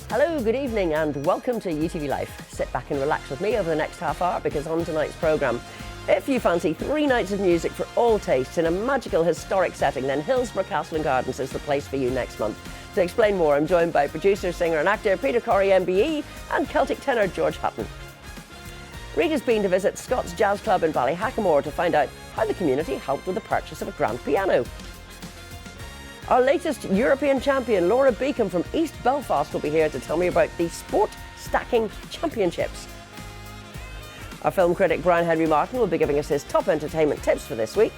Hello, good evening and welcome to UTV Life. Sit back and relax with me over the next half hour because on tonight's programme, if you fancy 3 nights of music for all tastes in a magical historic setting, then Hillsborough Castle and Gardens is the place for you next month. To explain more, I'm joined by producer, singer and actor Peter Corry MBE and Celtic tenor George Hutton. Rita's been to visit Scott's Jazz Club in Ballyhackamore to find out how the community helped with the purchase of a grand piano. Our latest European champion, Laura Beacom from East Belfast, will be here to tell me about the Sport Stacking Championships. Our film critic Brian Henry Martin will be giving us his top entertainment tips for this week.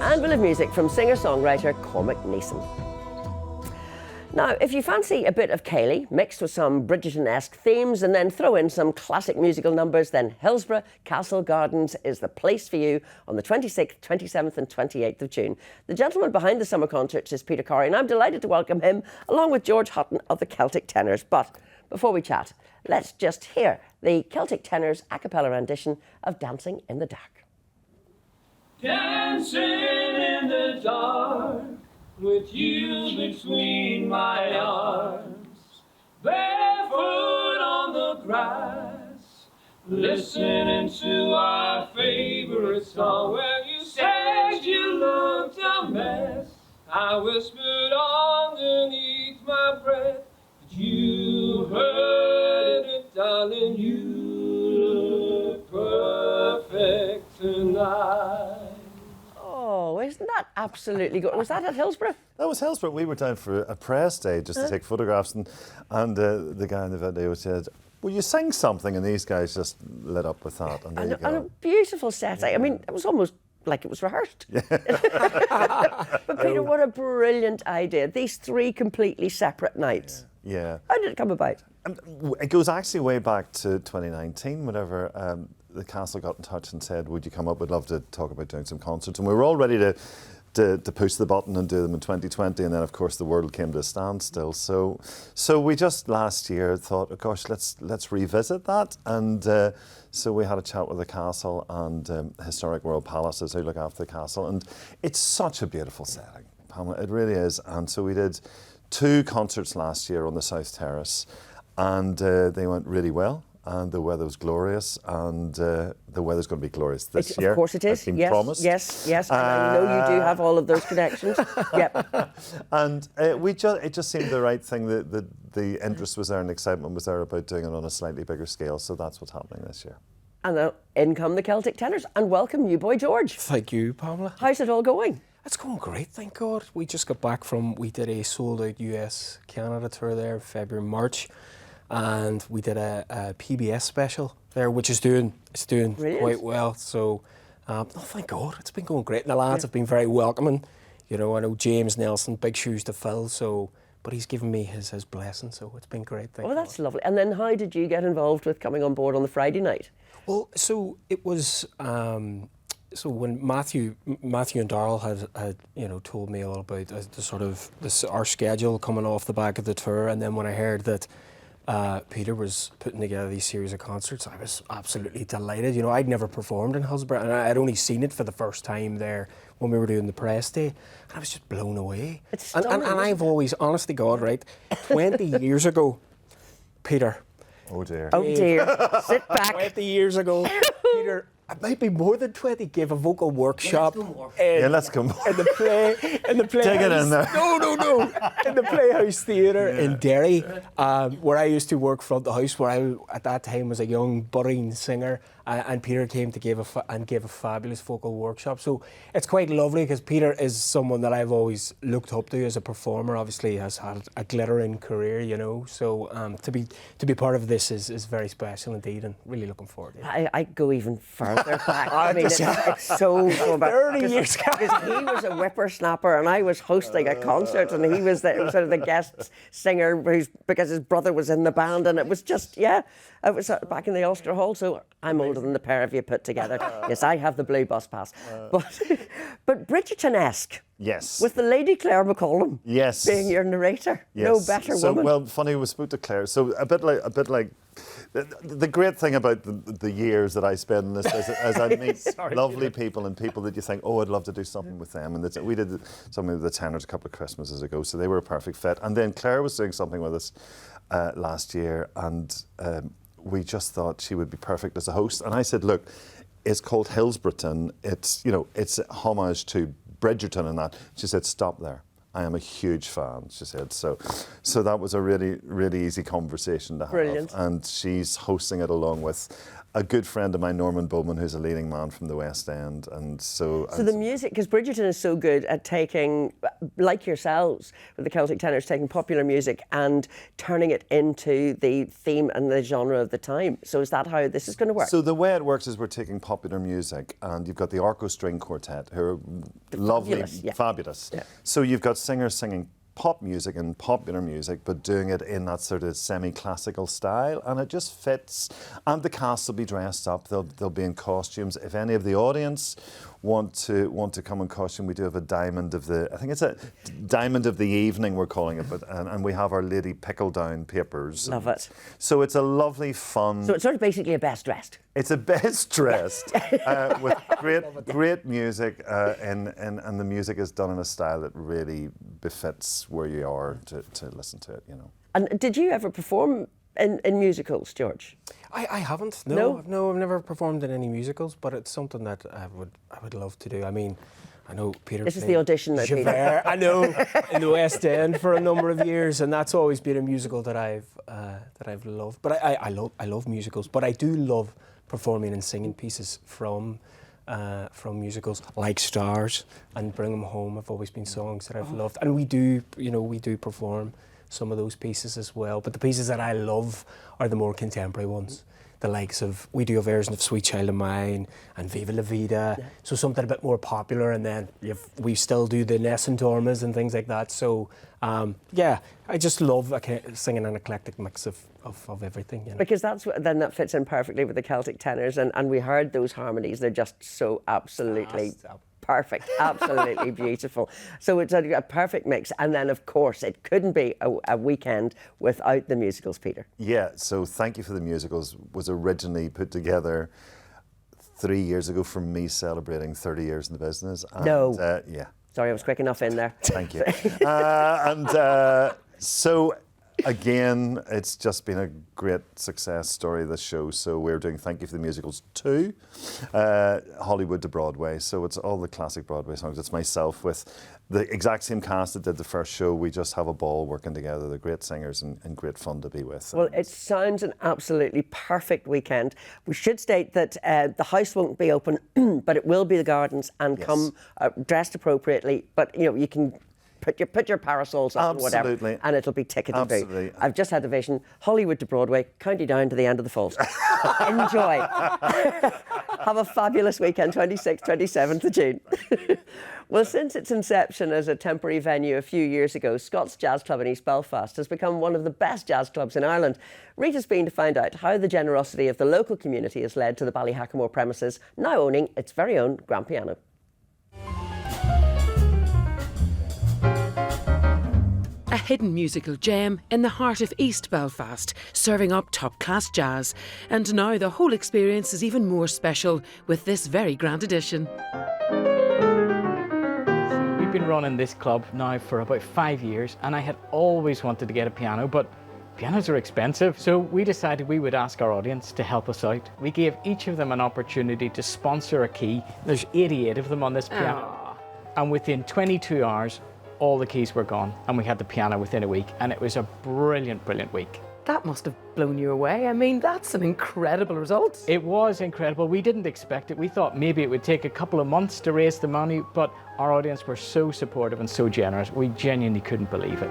And we'll have music from singer-songwriter Cormac Neeson. Now, if you fancy a bit of Kaylee mixed with some Bridgerton-esque themes and then throw in some classic musical numbers, then Hillsborough Castle Gardens is the place for you on the 26th, 27th and 28th of June. The gentleman behind the summer concerts is Peter Corry, and I'm delighted to welcome him along with George Hutton of the Celtic Tenors. But before we chat, let's just hear the Celtic Tenors a cappella rendition of Dancing in the Dark. Dancing in the dark, with you between my arms, barefoot on the grass, listening to our favorite song. When you said you looked a mess, I whispered underneath my breath, but you heard it, darling, you look perfect tonight. Oh, isn't that absolutely good? Was that at Hillsborough? That was Hillsborough. We were down for a press day just to take photographs, and the guy in the video said, "Will you sing something?" And these guys just lit up with that. And there you go. And a beautiful set. I mean, it was almost like it was rehearsed. But Peter, what a brilliant idea. These 3 completely separate nights. Yeah. How did it come about? It goes actually way back to 2019, whenever the castle got in touch and said, "Would you come up? We'd love to talk about doing some concerts." And we were all ready to push the button and do them in 2020, and then of course the world came to a standstill. So we just last year thought, oh gosh, let's revisit that, and so we had a chat with the castle and Historic Royal Palaces who look after the castle, and it's such a beautiful setting, Pamela, it really is. And so we did 2 concerts last year on the South Terrace, and they went really well. And the weather was glorious, and the weather's going to be glorious this year. Of course it is. Yes, promised. Yes. And I know you do have all of those connections. Yep. And it just seemed the right thing. The interest was there and the excitement was there about doing it on a slightly bigger scale. So that's what's happening this year. And now in come the Celtic Tenors, and welcome new boy George. Thank you, Pamela. How's it all going? It's going great, thank God. We just got back we did a sold-out US Canada tour there in February, March. And we did a PBS special there, which is doing quite well. So, thank God, it's been going great. And the lads have been very welcoming. You know, I know James Nelson, big shoes to fill. So, but he's given me his blessing. So it's been great. Thank God. That's lovely. And then, how did you get involved with coming on board on the Friday night? Well, so it was. So when Matthew and Darryl had told me all about our schedule coming off the back of the tour, and then when I heard that Peter was putting together these series of concerts, I was absolutely delighted. You know, I'd never performed in Hillsborough, and I'd only seen it for the first time there when we were doing the press day, and I was just blown away. It's stunning, and I've always, honest to God, right, 20 years ago, Peter. Oh dear. Oh dear. Sit back. 20 years ago, Peter, it might be more than 20, gave a vocal workshop. Let's go more. In the Playhouse. Take it in there. No. In the Playhouse Theatre in Derry, where I used to work front of the house, where I, at that time, was a young budding singer, and Peter came to give a fabulous vocal workshop. So it's quite lovely, because Peter is someone that I've always looked up to as a performer. Obviously, has had a glittering career, you know. So to be part of this is very special indeed, and really looking forward to it. I go even further back. I mean, it's so back. 30 years. Because he was a whippersnapper and I was hosting a concert, and he was sort of the guest singer because his brother was in the band, and it was just, it was back in the Ulster Hall. So I'm older than the pair of you put together. Yes, I have the blue bus pass. But Bridgerton-esque. Yes. With the Lady Claire McCollum. Yes. Being your narrator. Yes. No better woman. Well, funny, we spoke to Claire. So a bit like The great thing about the years that I spend in this is as I meet lovely people and people that you think, oh, I'd love to do something with them. And we did something with the Tenors a couple of Christmases ago, so they were a perfect fit. And then Claire was doing something with us last year, and we just thought she would be perfect as a host. And I said, look, it's called Hillsborough. It's a homage to Bridgerton and that. She said, stop there. I am a huge fan, she said. So that was a really, really easy conversation to have. Brilliant. And she's hosting it along with a good friend of mine, Norman Bowman, who's a leading man from the West End. And so the music, because Bridgerton is so good at taking, like yourselves, with the Celtic Tenors, taking popular music and turning it into the theme and the genre of the time. So is that how this is going to work? So the way it works is we're taking popular music, and you've got the Arco String Quartet, who are lovely, fabulous. Yeah. So you've got singers singing pop music and popular music, but doing it in that sort of semi-classical style, and it just fits. And the cast will be dressed up; they'll be in costumes. If any of the audience want to come in costume, we do have a diamond of the. I think it's a diamond of the evening we're calling it, but and we have our Lady Pickle Down papers. Love it. So it's a lovely fun. So it's sort of basically a best dressed. It's a best dressed with great music, and the music is done in a style that really befits where you are to listen to it, you know. And did you ever perform in musicals, George? I haven't. No? No, I've never performed in any musicals, but it's something that I would love to do. I mean, I know Peter. This is the audition now, Peter. Javert, I know, in the West End for a number of years, and that's always been a musical that I've loved. But I love musicals, but I do love performing and singing pieces from musicals like Stars and Bring 'Em Home have always been songs that I've loved, and we do perform some of those pieces as well. But the pieces that I love are the more contemporary ones. The likes of, we do a version of Sweet Child of Mine and Viva La Vida, so something a bit more popular, and then we still do the Neeson Dormas and things like that. So I just love singing an eclectic mix of everything. You know? Because that fits in perfectly with the Celtic Tenors, and we heard those harmonies. They're just so absolutely perfect, absolutely beautiful. So it's a perfect mix. And then, of course, it couldn't be a weekend without the musicals, Peter. Yeah, so Thank You for the Musicals was originally put together 3 years ago from me celebrating 30 years in the business. And, yeah. Sorry, I was quick enough in there. Thank you. So again, it's just been a great success story, this show. So we're doing Thank You for the Musicals 2, Hollywood to Broadway. So it's all the classic Broadway songs. It's myself with the exact same cast that did the first show. We just have a ball working together. They're great singers and great fun to be with. Well, it sounds an absolutely perfect weekend. We should state that the house won't be open, but it will be the gardens, and come dressed appropriately. But you can put your parasols up or whatever, and it'll be tickety-boo. I've just had the vision. Hollywood to Broadway, County Down to the end of the falls. Enjoy. Have a fabulous weekend, 26th, 27th of June. Well, since its inception as a temporary venue a few years ago, Scott's Jazz Club in East Belfast has become one of the best jazz clubs in Ireland. Rita's been to find out how the generosity of the local community has led to the Ballyhackamore premises now owning its very own grand piano. A hidden musical gem in the heart of East Belfast, serving up top-class jazz. And now the whole experience is even more special with this very grand addition. We've been running this club now for about 5 years, and I had always wanted to get a piano, but pianos are expensive. So we decided we would ask our audience to help us out. We gave each of them an opportunity to sponsor a key. There's 88 of them on this piano. And within 22 hours, all the keys were gone, and we had the piano within a week, and it was a brilliant, brilliant week. That must have blown you away. I mean, that's an incredible result. It was incredible. We didn't expect it. We thought maybe it would take a couple of months to raise the money, but our audience were so supportive and so generous. We genuinely couldn't believe it.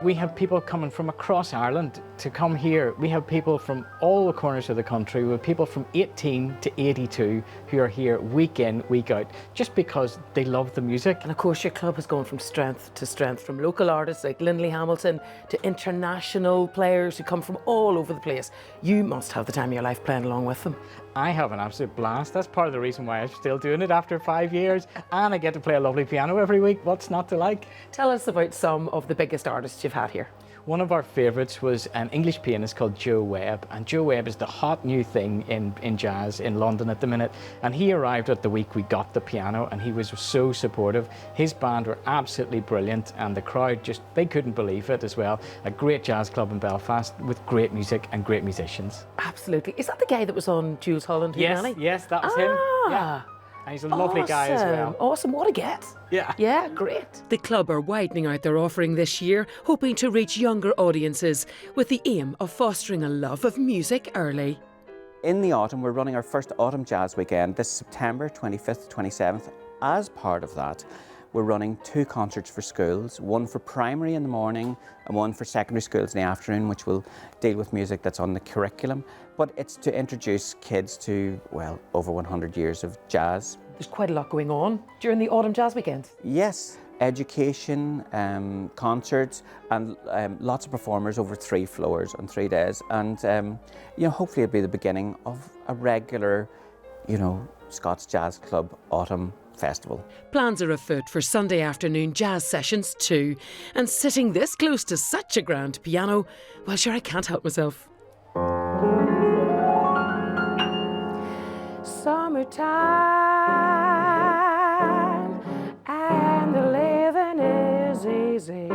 We have people coming from across Ireland to come here. We have people from all the corners of the country. We have people from 18 to 82 who are here week in, week out, just because they love the music. And of course, your club has gone from strength to strength, from local artists like Lindley Hamilton to international players who come from all over the place. You must have the time of your life playing along with them. I have an absolute blast. That's part of the reason why I'm still doing it after 5 years. And I get to play a lovely piano every week. What's not to like? Tell us about some of the biggest artists you've had here. One of our favourites was an English pianist called Joe Webb, and Joe Webb is the hot new thing in jazz in London at the minute, and he arrived at the week we got the piano, and he was so supportive. His band were absolutely brilliant, and the crowd just, they couldn't believe it as well. A great jazz club in Belfast with great music and great musicians. Absolutely. Is that the guy that was on Jules Holland? Yes, yes, that was him. Yeah. And he's a lovely guy as well. Awesome, what a get. Yeah. Yeah, great. The club are widening out their offering this year, hoping to reach younger audiences with the aim of fostering a love of music early. In the autumn, we're running our first Autumn Jazz Weekend this September 25th to 27th. As part of that, we're running 2 concerts for schools, one for primary in the morning and one for secondary schools in the afternoon, which will deal with music that's on the curriculum. But it's to introduce kids to, well, over 100 years of jazz. There's quite a lot going on during the Autumn Jazz Weekend. Yes, education, concerts, and lots of performers over 3 floors on 3 days. And, you know, hopefully it'll be the beginning of a regular, you know, Scots Jazz Club Autumn Festival. Plans are afoot for Sunday afternoon jazz sessions too. And sitting this close to such a grand piano, well, sure, I can't help myself. Summertime and the living is easy.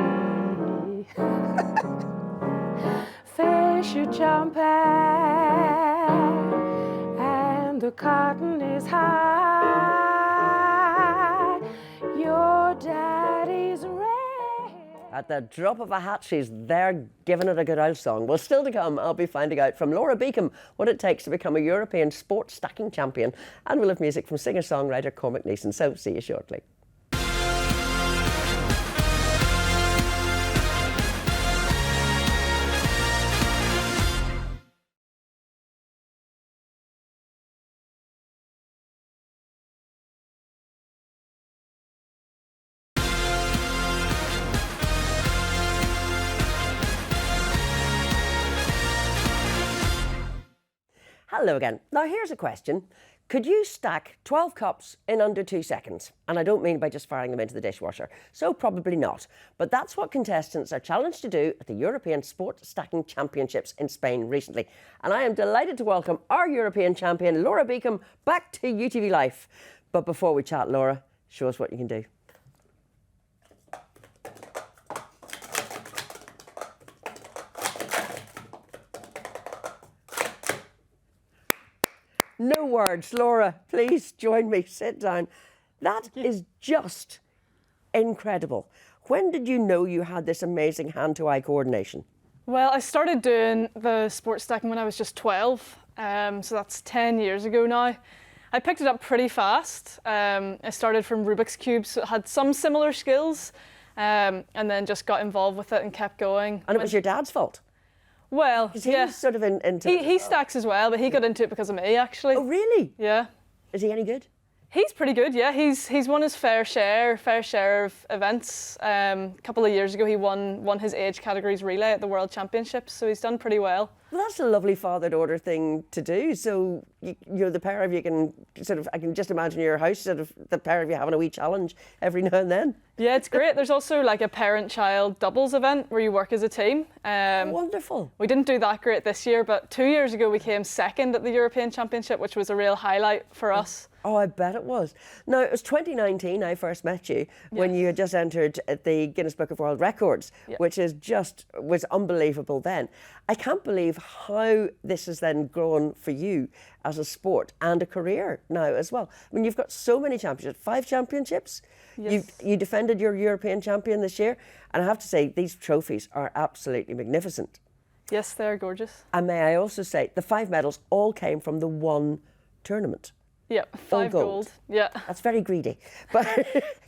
Fish are jumping and the cotton is high. Your daddy's ready. At the drop of a hat, she's there giving it a good old song. Well, still to come, I'll be finding out from Laura Beacom what it takes to become a European sport stacking champion. And we'll have music from singer-songwriter Cormac Neeson. So, see you shortly. Hello again. Now here's a question. Could you stack 12 cups in under 2 seconds? And I don't mean by just firing them into the dishwasher. So probably not. But that's what contestants are challenged to do at the European Sport Stacking Championships in Spain recently. And I am delighted to welcome our European champion, Laura Beacom, back to UTV Life. But before we chat, Laura, show us what you can do. No words. Laura, please join me. Sit down. That is just incredible. When did you know you had this amazing hand-to-eye coordination? Well, I started doing the sport stacking when I was just 12, so that's 10 years ago now. I picked it up pretty fast. I started from Rubik's Cubes, so it had some similar skills, and then just got involved with it and kept going. And it was your dad's fault? Well, Because he yeah. was sort of into He stacks as well, but he got into it because of me, actually. Oh, really? Yeah. Is he any good? He's pretty good, yeah. He's won his fair share of events. A couple of years ago, he won his age categories relay at the World Championships, so he's done pretty well. Well, that's a lovely father-daughter thing to do. So you're the pair of you can sort of, I can just imagine your house, sort of the pair of you having a wee challenge every now and then. Yeah, it's great. There's also like a parent-child doubles event where you work as a team. Wonderful. We didn't do that great this year, but 2 years ago we came second at the European Championship, which was a real highlight for us. Oh, I bet it was. Now, it was 2019 I first met you when you had just entered at the Guinness Book of World Records, which is was unbelievable then. I can't believe how this has then grown for you as a sport and a career now as well. I mean, you've got so many championships, 5 championships. Yes. You defended your European champion this year, and I have to say, these trophies are absolutely magnificent. Yes, they're gorgeous. And may I also say, the 5 medals all came from the one tournament. Yeah, 5 gold. Yeah. That's very greedy, but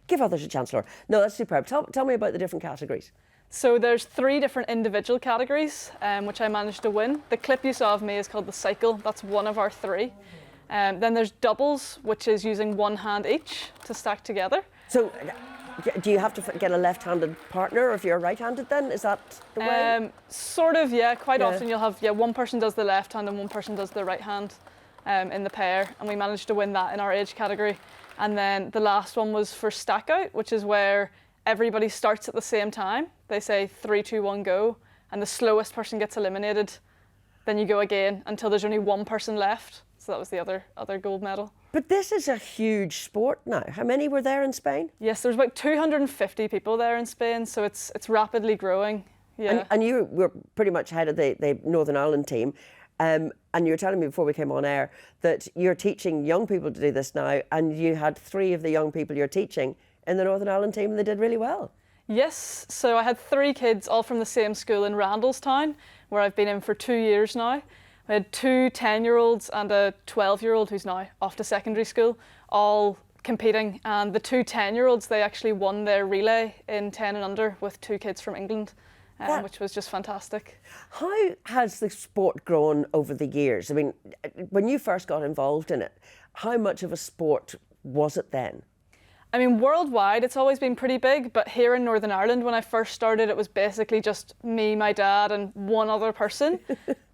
give others a chance, Laura. No, that's superb. Tell me about the different categories. So there's 3 different individual categories, which I managed to win. The clip you saw of me is called the cycle. That's one of our 3. Then there's doubles, which is using one hand each to stack together. So do you have to get a left-handed partner, or if you're right-handed then? Is that the way? Sort of, yeah. Quite often you'll have, one person does the left hand and one person does the right hand in the pair. And we managed to win that in our age category. And then the last one was for stack out, which is where everybody starts at the same time. They say 3, 2, 1, go. and the slowest person gets eliminated. Then you go again until there's only one person left. So that was the other gold medal. But this is a huge sport now. How many were there in Spain? Yes, there's about 250 people there in Spain, so it's rapidly growing. Yeah. And you were pretty much head of the Northern Ireland team. And you were telling me before we came on air that you're teaching young people to do this now, and you had 3 of the young people you're teaching in the Northern Ireland team, and they did really well. Yes, so I had 3 kids all from the same school in Randallstown, where I've been in for 2 years now. I had 2 10-year-olds and a 12-year-old who's now off to secondary school, all competing. And the 2 10-year-olds, they actually won their relay in 10 and under with 2 kids from England, which was just fantastic. How has the sport grown over the years? I mean, when you first got involved in it, how much of a sport was it then? I mean, worldwide, it's always been pretty big, but here in Northern Ireland, when I first started, it was basically just me, my dad, and one other person.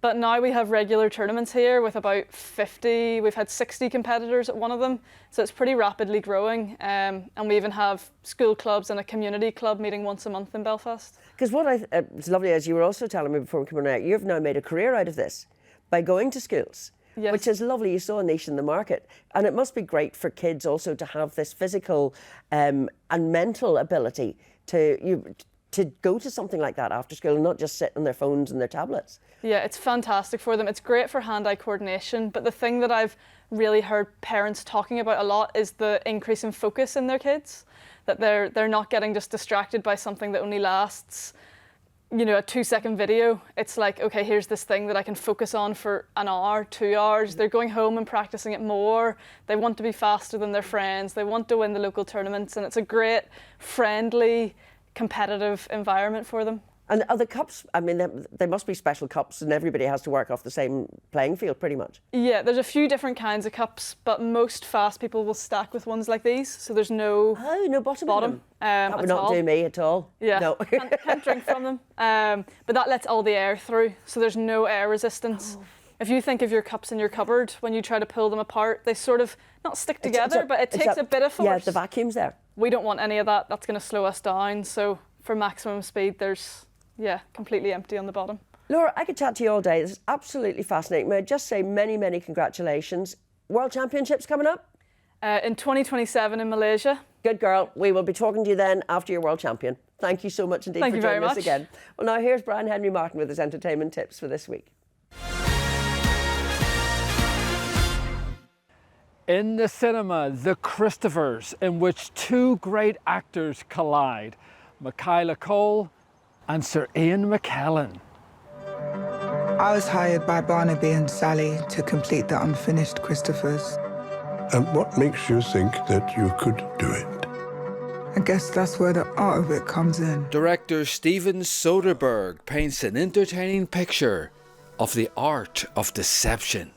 But now we have regular tournaments here with about 50. We've had 60 competitors at one of them, so it's pretty rapidly growing. And we even have school clubs and a community club meeting once a month in Belfast. Because it's lovely, as you were also telling me before we came on air, you've now made a career out of this by going to schools. Yes. Which is lovely. You saw a niche in the market, and it must be great for kids also to have this physical and mental ability to go to something like that after school and not just sit on their phones and their tablets. Yeah, it's fantastic for them. It's great for hand-eye coordination, but the thing that I've really heard parents talking about a lot is the increase in focus in their kids, that they're not getting just distracted by something that only lasts, you know, a 2-second video. It's like, okay, here's this thing that I can focus on for an hour, 2 hours. They're going home and practicing it more. They want to be faster than their friends. They want to win the local tournaments, and it's a great, friendly, competitive environment for them. And are the cups, I mean, they must be special cups, and everybody has to work off the same playing field pretty much. Yeah, there's a few different kinds of cups, but most fast people will stack with ones like these, so there's no bottom. That would not do me at all. Yeah, no. can't drink from them. But that lets all the air through, so there's no air resistance. If you think of your cups in your cupboard, when you try to pull them apart, they sort of not stick together, but it takes a bit of force. Yeah, the vacuum's there. We don't want any of that. That's going to slow us down. So for maximum speed, there's completely empty on the bottom. Laura, I could chat to you all day. This is absolutely fascinating. May I just say many, many congratulations. World Championships coming up? In 2027 in Malaysia. Good girl. We will be talking to you then after you're world champion. Thank you so much indeed for joining us again. Well, now here's Brian Henry Martin with his entertainment tips for this week. In the cinema, The Christophers, in which 2 great actors collide, Michaela Cole and Sir Ian McKellen. I was hired by Barnaby and Sally to complete the unfinished Christophers. And what makes you think that you could do it? I guess that's where the art of it comes in. Director Steven Soderbergh paints an entertaining picture of the art of deception.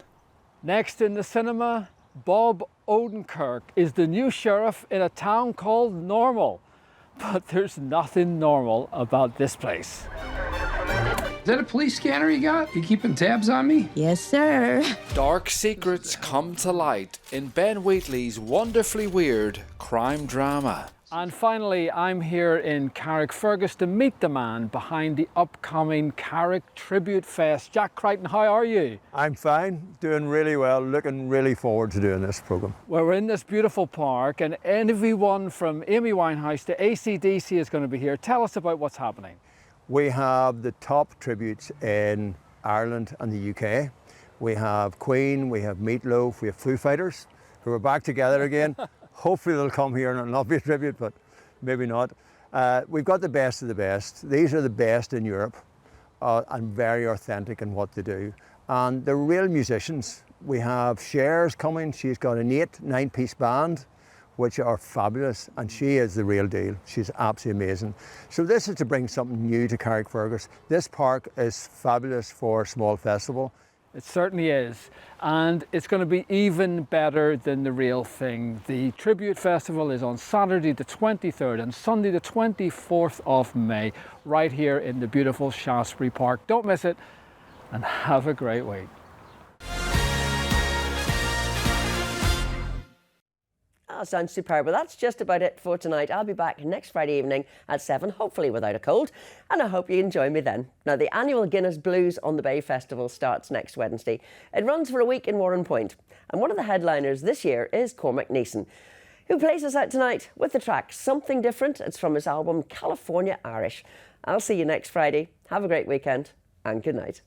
Next in the cinema, Bob Odenkirk is the new sheriff in a town called Normal. But there's nothing normal about this place. Is that a police scanner you got? You keeping tabs on me? Yes, sir. Dark secrets come to light in Ben Wheatley's wonderfully weird crime drama. And finally, I'm here in Carrickfergus to meet the man behind the upcoming Carrick Tribute Fest. Jack Crichton, how are you? I'm fine, doing really well, looking really forward to doing this programme. Well, we're in this beautiful park, and everyone from Amy Winehouse to AC/DC is going to be here. Tell us about what's happening. We have the top tributes in Ireland and the UK. We have Queen, we have Meatloaf, we have Foo Fighters, who are back together again. Hopefully they'll come here and it'll not be a tribute, but maybe not. We've got the best of the best. These are the best in Europe and very authentic in what they do. And they're real musicians. We have Cher's coming. She's got an 9-piece band, which are fabulous, and she is the real deal. She's absolutely amazing. So this is to bring something new to Carrickfergus. This park is fabulous for a small festival. It certainly is, and it's going to be even better than the real thing. The Tribute Festival is on Saturday the 23rd and Sunday the 24th of May, right here in the beautiful Shaftesbury Park. Don't miss it, and have a great week. That sounds superb. Well, that's just about it for tonight. I'll be back next Friday evening at 7, hopefully without a cold, and I hope you enjoy me then. Now, the annual Guinness Blues on the Bay Festival starts next Wednesday. It runs for a week in Warren Point, and one of the headliners this year is Cormac Neeson, who plays us out tonight with the track Something Different. It's from his album California Irish. I'll see you next Friday. Have a great weekend, and good night.